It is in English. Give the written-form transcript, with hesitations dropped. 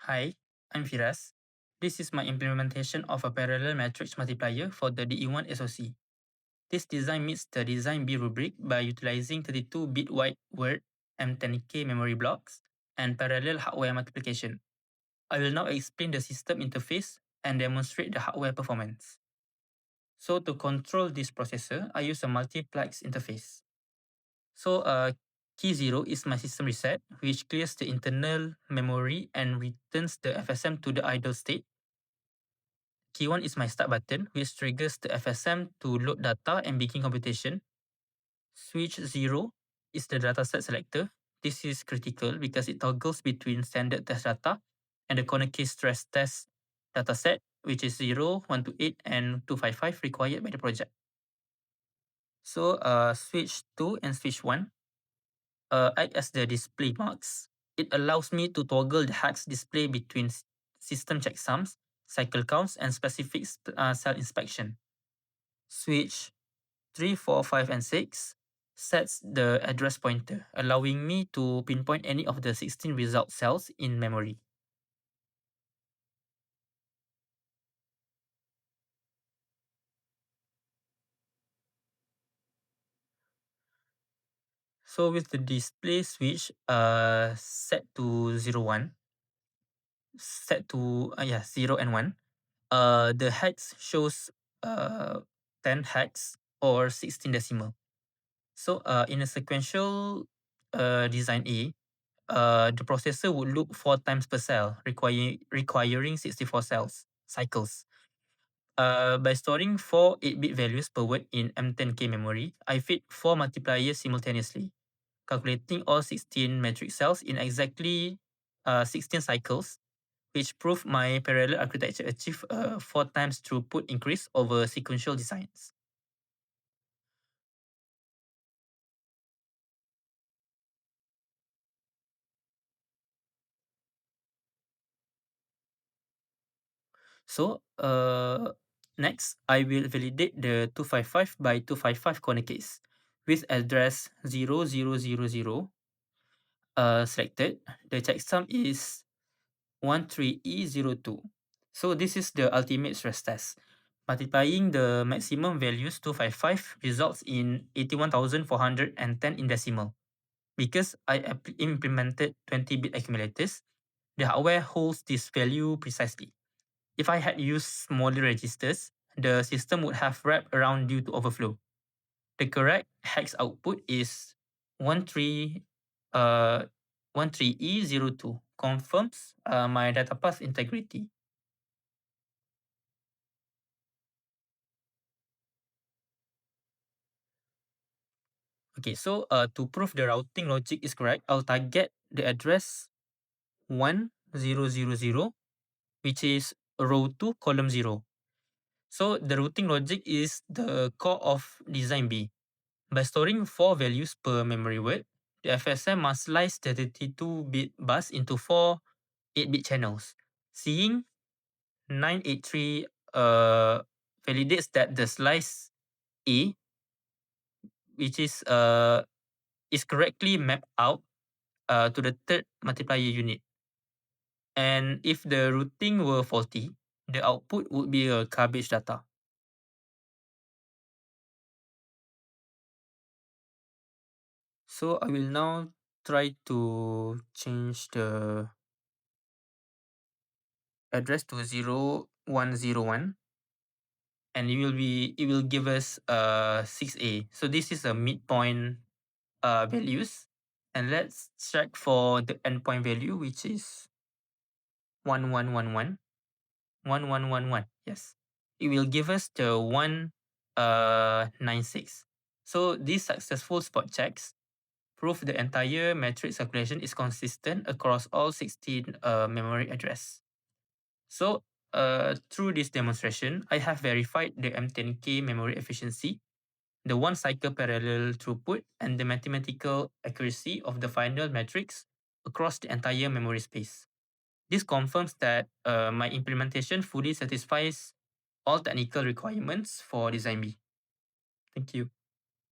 Hi, I'm Firas. This is my implementation of a parallel matrix multiplier for the DE1 SoC. This design meets the Design B rubric by utilizing 32-bit wide word M10K memory blocks and parallel hardware multiplication. I will now explain the system interface and demonstrate the hardware performance. So to control this processor, I use a multiplex interface. So key 0 is my system reset, which clears the internal memory and returns the FSM to the idle state. Key 1 is my start button, which triggers the FSM to load data and begin computation. Switch 0 is the dataset selector. This is critical because it toggles between standard test data and the corner case stress test dataset, which is 0, 128, and 255 required by the project. So switch 2 and switch 1 act as the display marks. It allows me to toggle the hex display between system checksums, cycle counts, and specific cell inspection. Switch 3, 4, 5, and 6 sets the address pointer, allowing me to pinpoint any of the 16 result cells in memory. So with the display switch set to 0, 1, set to 0 and 1, the hex shows uh, 10 hex or 16 decimal. So in a sequential design A, the processor would loop 4 times per cell, requiring 64 cells cycles. By storing 4 8-bit values per word in M10K memory, I feed 4 multipliers simultaneously, calculating all 16 matrix cells in exactly 16 cycles, which prove my parallel architecture achieve a 4 times throughput increase over sequential designs. So next, I will validate the 255 by 255 corner case with address 0000 selected. The checksum is 13E02. So this is the ultimate stress test. Multiplying the maximum values 255 results in 81,410 in decimal. Because I implemented 20-bit accumulators, the hardware holds this value precisely. If I had used smaller registers, the system would have wrapped around due to overflow. The correct hex output is 13 uh 13E02, confirms my data path integrity. Okay, so to prove the routing logic is correct, I'll target the address 1000, which is row 2, column 0. So the routing logic is the core of design B. By storing 4 values per memory word, the FSM must slice the 32-bit bus into 4 8-bit channels. Seeing 983 validates that the slice A, which is correctly mapped out to the third multiplier unit. And if the routing were faulty, the output would be a garbage data. So I will now try to change the address to 0101, and it will give us 6A. So this is a midpoint values, and let's check for the endpoint value, which is 1111. 1111. Yes, it will give us the 196. So these successful spot checks prove the entire matrix calculation is consistent across all 16 memory address. So through this demonstration, I have verified the M10K memory efficiency, the one cycle parallel throughput, and the mathematical accuracy of the final matrix across the entire memory space. This confirms that my implementation fully satisfies all technical requirements for Design B. Thank you.